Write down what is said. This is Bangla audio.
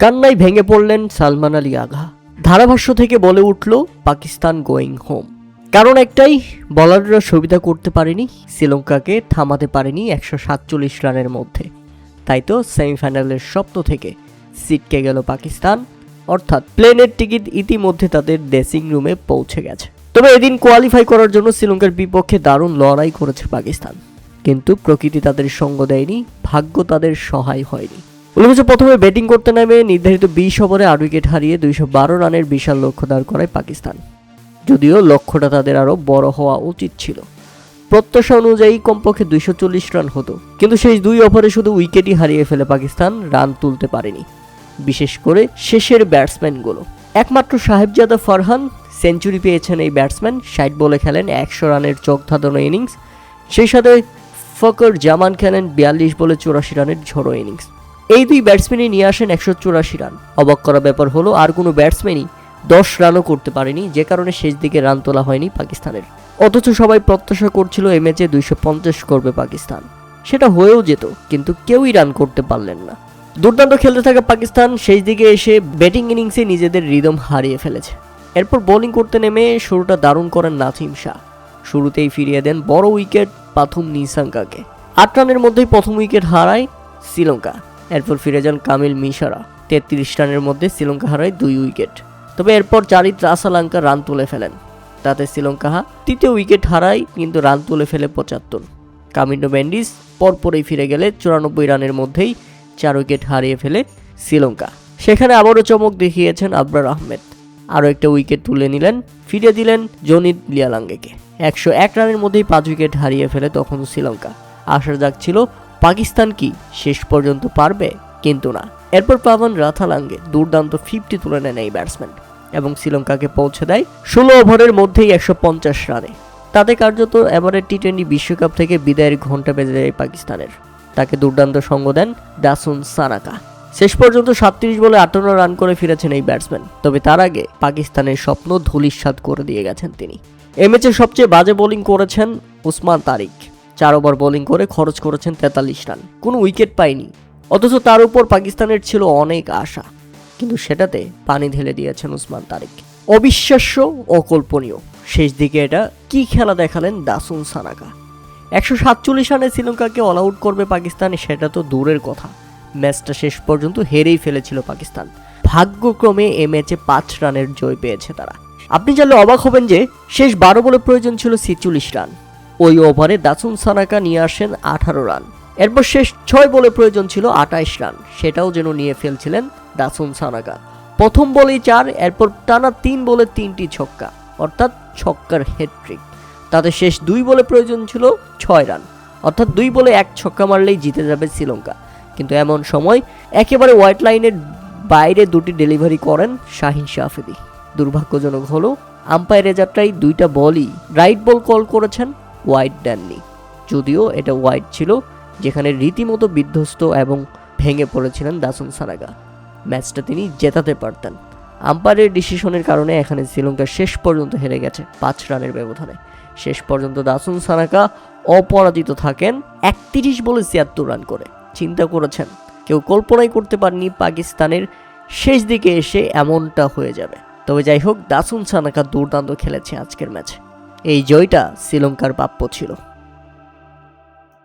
কান্নায় ভেঙে পড়লেন সালমান আলী আগা। ধারাভাষ্য থেকে বলে উঠল পাকিস্তান গোয়িং হোম। কারণ একটাই, বোলাররা সুবিধা করতে পারেনি, শ্রীলঙ্কাকে থামাতে পারেনি 147 রানের মধ্যে। তাই তো সেমিফাইনালের স্বপ্ন থেকে ছিটকে গেল পাকিস্তান, অর্থাৎ প্লেনের টিকিট ইতিমধ্যে তাদের ড্রেসিং রুমে পৌঁছে গেছে। তবে এদিন কোয়ালিফাই করার জন্য শ্রীলঙ্কার বিপক্ষে দারুণ লড়াই করেছে পাকিস্তান, কিন্তু প্রকৃতি তাদের সঙ্গ দেয়নি, ভাগ্য তাদের সহায় হয়নি। উল্লেখ্য, প্রথমে ব্যাটিং করতে নেমে নির্ধারিত 20 ওভারে 8 উইকেট হারিয়ে 212 রানের বিশাল লক্ষ্য দাঁড় করায় পাকিস্তান। যদিও লক্ষ্যটা তাদের আরও বড় হওয়া উচিত ছিল, প্রত্যাশা অনুযায়ী কমপক্ষে 240 রান হতো, কিন্তু শেষ 2 ওভারে শুধু উইকেটই হারিয়ে ফেলে পাকিস্তান, রান তুলতে পারেনি, বিশেষ করে শেষের ব্যাটসম্যানগুলো। একমাত্র সাহেবজাদা ফারহান সেঞ্চুরি পেয়েছেন। এই ব্যাটসম্যান 60 বলে খেলেন 100 রানের চোখ ধাঁধানো ইনিংস, সেই সাথে ফকর জামান খেলেন 42 বলে 84 রানের ঝড়ো ইনিংস। এই দুই ব্যাটসম্যানই নিয়ে আসেন 184 রান। অবাক করা ব্যাপার হলো আর কোনো ব্যাটসম্যানই 10 রানও করতে পারেনি, যে কারণে শেষ দিকে রান তোলা হয়নি পাকিস্তানের। অথচ সবাই প্রত্যাশা করছিল এই ম্যাচে 250 করবে পাকিস্তান। সেটা হয়েও যেত, কিন্তু কেউই রান করতে পারলেন না। দুর্দান্ত খেলতে থাকা পাকিস্তান শেষ দিকে এসে ব্যাটিং ইনিংসে নিজেদের রিদম হারিয়ে ফেলেছে। এরপর বোলিং করতে নেমে শুরুটা দারুণ করেন নাসিম শাহ। শুরুতেই ফিরিয়ে দেন বড় উইকেট পাথুম নিসাঙ্কাকে। 8 রানের মধ্যেই প্রথম উইকেট হারায় শ্রীলঙ্কা। এরপর ফিরে যান কামিল মিশরা। 33 রানের মধ্যে শ্রীলঙ্কা হারায় 2 উইকেট। তবে এরপর চারিত রাসালাঙ্কা রান তুলে ফেলেন, তাতে শ্রীলঙ্কা তৃতীয় উইকেট হারায়, কিন্তু রান তুলে ফেলে 75। কামিন্ডো মেন্ডিস পরপরই ফিরে গেলে 94 রানের মধ্যেই 4 উইকেট হারিয়ে ফেলে শ্রীলঙ্কা। সেখানে আবারও চমক দেখিয়েছেন আবরার আহমেদ, আরও একটা উইকেট তুলে নিলেন, ফিরিয়ে দিলেন জনিত লিয়ালাঙ্গেকে। 101 রানের মধ্যেই 5 উইকেট হারিয়ে ফেলে তখন শ্রীলঙ্কা। আশার জাগ ছিল পাকিস্তান কি শেষ পর্যন্ত পারবে, কিন্তু না। এরপর পাবন রাথালাঙ্গে দুর্দান্ত 50 তুলে নেন এই ব্যাটসম্যান এবং শ্রীলঙ্কাকে পৌঁছে দেয় 16 ওভারের মধ্যেই 150 রানে। তাতে কার্যত এবারের টি-20 বিশ্বকাপ থেকে বিদায়ের ঘণ্টা বেজে যায় পাকিস্তানের। তাকে দুর্দান্ত সঙ্গ দেন দাসুন সানাকা। শেষ পর্যন্ত 37 বলে 58 রান করে ফিরেছেন এই ব্যাটসম্যান। তবে তার আগে পাকিস্তানের স্বপ্ন ধূলিসাৎ করে দিয়ে গেছেন তিনি। এই ম্যাচে সবচেয়ে বাজে বোলিং করেছেন উসমান তারিক। 4 ওভার বোলিং করে খরচ করেছেন 43 রান, কোনো উইকেট পায়নি। অথচ তার উপর পাকিস্তানের ছিল অনেক আশা, কিন্তু সেটাতে পানি ঢেলে দিয়েছেন উসমান তারিক। অবিশ্বাস্য, অকল্পনীয়। শেষ দিকে এটা কি খেলা দেখালেন দাসুন সানাকা। 147 রানে শ্রীলঙ্কাকে অল আউট করবে পাকিস্তান, সেটা তো দূরের কথা, ম্যাচটা শেষ পর্যন্ত হেরেই ফেলেছিল পাকিস্তান। ভাগ্যক্রমে এ ম্যাচে 5 রানের জয় পেয়েছে তারা। আপনি জানলে অবাক হবেন যে শেষ 12 বলে প্রয়োজন ছিল 46 রান। ওই ওভারে দাসুন সানাকা নিয়ে আসেন 18 রান। এরপর শেষ 6 বলে প্রয়োজন ছিল 28 রান, সেটাও যেন নিয়ে ফেলছিলেন দাসুন সানাকা। প্রথম বলেই 4, এরপর টানা 3 বলে 3টি ছক্কা, অর্থাৎ ছক্কার হ্যাটট্রিক। তাতে শেষ 2 বলে প্রয়োজন ছিল 6 রান, অর্থাৎ 2 বলে 1 ছক্কা মারলেই জিতে যাবে শ্রীলঙ্কা। কিন্তু এমন সময় একেবারে হোয়াইট লাইনের বাইরে 2টি ডেলিভারি করেন শাহিন শাহ আফ্রিদি। দুর্ভাগ্যজনক হলো আম্পায়ারের যাত্রায় 2টা বলই রাইট বল কল করেছেন, ওয়াইড দেননি। যদিও এটা ওয়াইড ছিল, যেখানে রীতিমতো বিধ্বস্ত এবং ভেঙে পড়েছিলেন দাসুন সানাকা। ম্যাচটা তিনি জেতাতে পারতেন। আম্পায়ারের ডিসিশনের কারণে এখানে শ্রীলঙ্কা শেষ পর্যন্ত হেরে গেছে 5 রানের ব্যবধানে। শেষ পর্যন্ত দাসুন সানাকা অপরাজিত থাকেন 31 বলে 76 রান করে। চিন্তা করেছেন, কেউ কল্পনাই করতে পারেনি পাকিস্তানের শেষ দিকে এসে এমনটা হয়ে যাবে। তবে যাই হোক, দাসুন সানাকা দুর্দান্ত খেলেছে আজকের ম্যাচে। এই জয়টা শ্রীলঙ্কার প্রাপ্য ছিল।